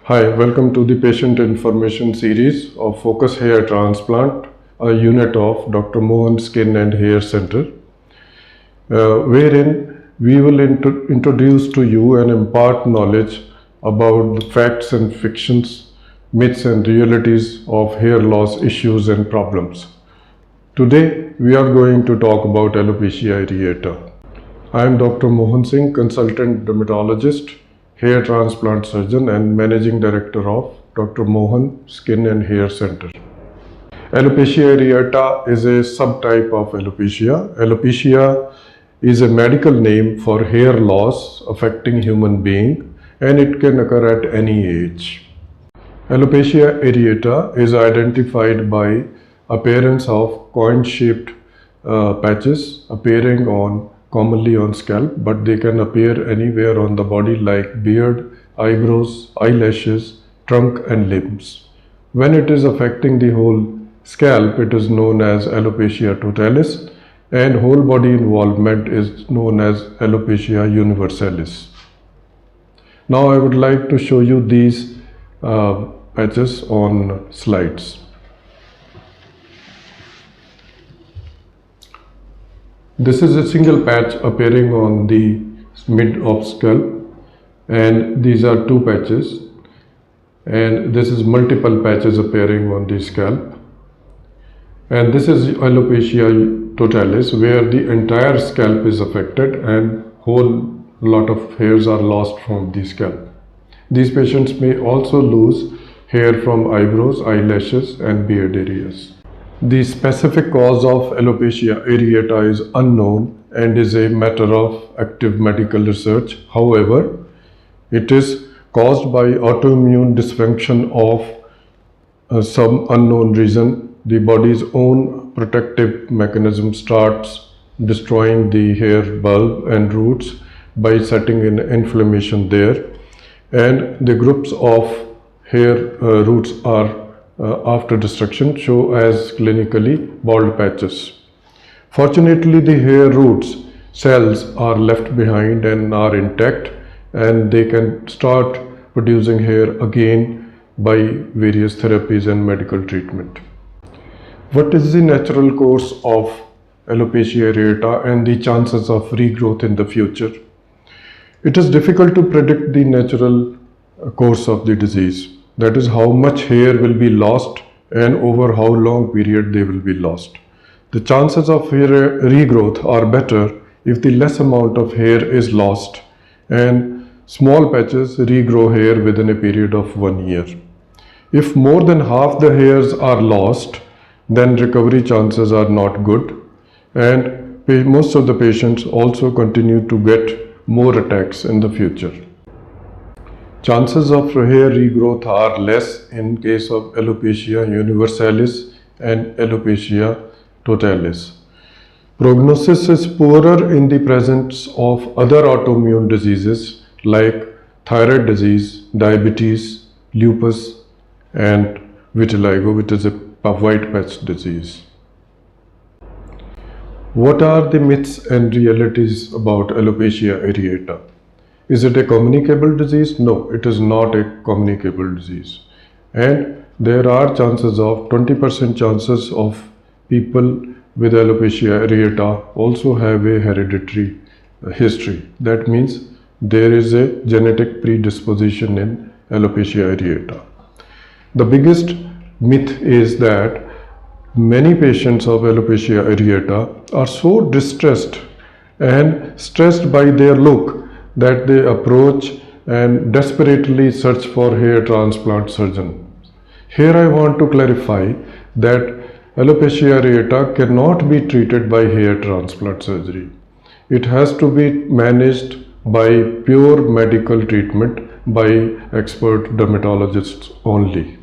Hi, welcome to the patient information series of Focus Hair Transplant, a unit of Dr. Mohan Skin and Hair Center, wherein we will introduce to you and impart knowledge about the facts and fictions, myths and realities of hair loss issues and problems. Today, we are going to talk about alopecia areata. I am Dr. Mohan Singh, consultant dermatologist, hair transplant surgeon and managing director of Dr. Mohan Skin and Hair Center. Alopecia areata is a subtype of alopecia. Alopecia is a medical name for hair loss affecting human being, and it can occur at any age. Alopecia areata is identified by appearance of coin-shaped patches appearing commonly on scalp, but they can appear anywhere on the body like beard, eyebrows, eyelashes, trunk and limbs. When it is affecting the whole scalp, it is known as alopecia totalis, and whole body involvement is known as alopecia universalis. Now I would like to show you these patches on slides. This is a single patch appearing on the mid of scalp, and these are two patches, and this is multiple patches appearing on the scalp, and this is alopecia totalis, where the entire scalp is affected and whole lot of hairs are lost from the scalp. These patients may also lose hair from eyebrows, eyelashes and beard areas. The specific cause of alopecia areata is unknown and is a matter of active medical research. However, it is caused by autoimmune dysfunction of some unknown reason. The body's own protective mechanism starts destroying the hair bulb and roots by setting in inflammation there, and the groups of hair roots are after destruction show as clinically bald patches. Fortunately, the hair roots cells are left behind and are intact, and they can start producing hair again by various therapies and medical treatment. What is the natural course of alopecia areata and the chances of regrowth in the future? It is difficult to predict the natural course of the disease. That is, how much hair will be lost and over how long period they will be lost. The chances of hair regrowth are better if the less amount of hair is lost and small patches regrow hair within a period of 1 year. If more than half the hairs are lost, then recovery chances are not good, and most of the patients also continue to get more attacks in the future. Chances of hair regrowth are less in case of alopecia universalis and alopecia totalis. Prognosis is poorer in the presence of other autoimmune diseases like thyroid disease, diabetes, lupus and vitiligo, which is a white patch disease. What are the myths and realities about alopecia areata? Is it a communicable disease? No, it is not a communicable disease. And there are chances of 20% chances of people with alopecia areata also have a hereditary history. That means there is a genetic predisposition in alopecia areata. The biggest myth is that many patients of alopecia areata are so distressed and stressed by their look that they approach and desperately search for hair transplant surgeon. Here I want to clarify that alopecia areata cannot be treated by hair transplant surgery. It has to be managed by pure medical treatment by expert dermatologists only.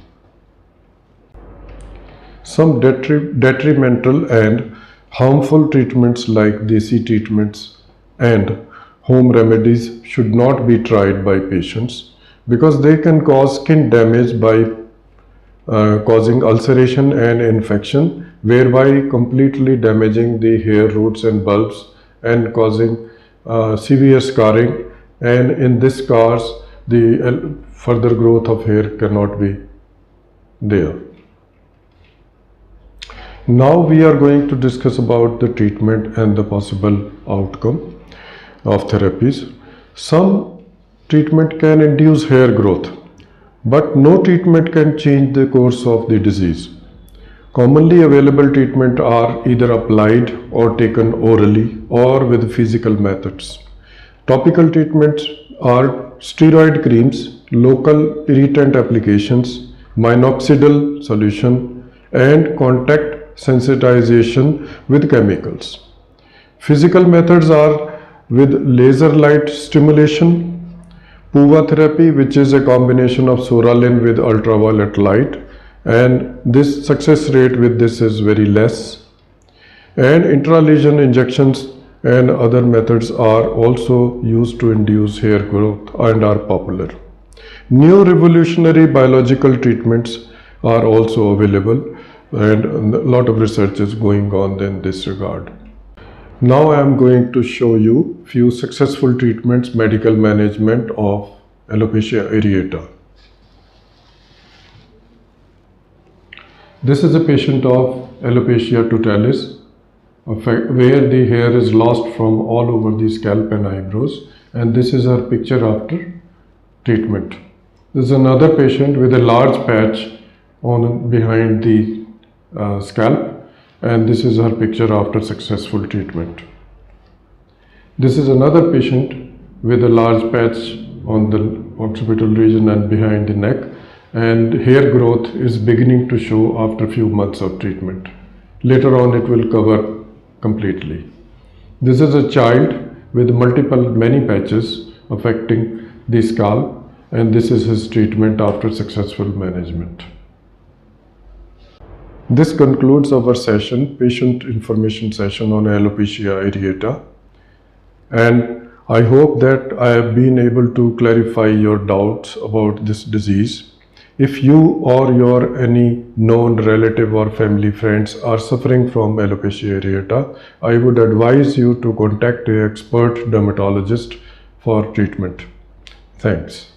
Some detrimental and harmful treatments like desi treatments and home remedies should not be tried by patients because they can cause skin damage by causing ulceration and infection, whereby completely damaging the hair roots and bulbs and causing severe scarring, and in this scars the further growth of hair cannot be there. Now we are going to discuss about the treatment and the possible outcome of therapies. Some treatment can induce hair growth, but no treatment can change the course of the disease. Commonly available treatment are either applied or taken orally or with physical methods. Topical treatments are steroid creams, local irritant applications, minoxidil solution, and contact sensitization with chemicals. Physical methods are with laser light stimulation, PUVA therapy, which is a combination of Soralin with ultraviolet light, and this success rate with this is very less. And intralesion injections and other methods are also used to induce hair growth and are popular. New revolutionary biological treatments are also available, and a lot of research is going on in this regard. Now I am going to show you few successful treatments, medical management of alopecia areata. This is a patient of alopecia totalis, where the hair is lost from all over the scalp and eyebrows, and this is her picture after treatment. This is another patient with a large patch on behind the scalp, and this is her picture after successful treatment. This is another patient with a large patch on the occipital region and behind the neck, and hair growth is beginning to show after few months of treatment. Later on it will cover completely. This is a child with many patches affecting the scalp, and this is his treatment after successful management. This concludes our session, patient information session on alopecia areata, and I hope that I have been able to clarify your doubts about this disease. If you or your any known relative or family friends are suffering from alopecia areata, I would advise you to contact an expert dermatologist for treatment. Thanks.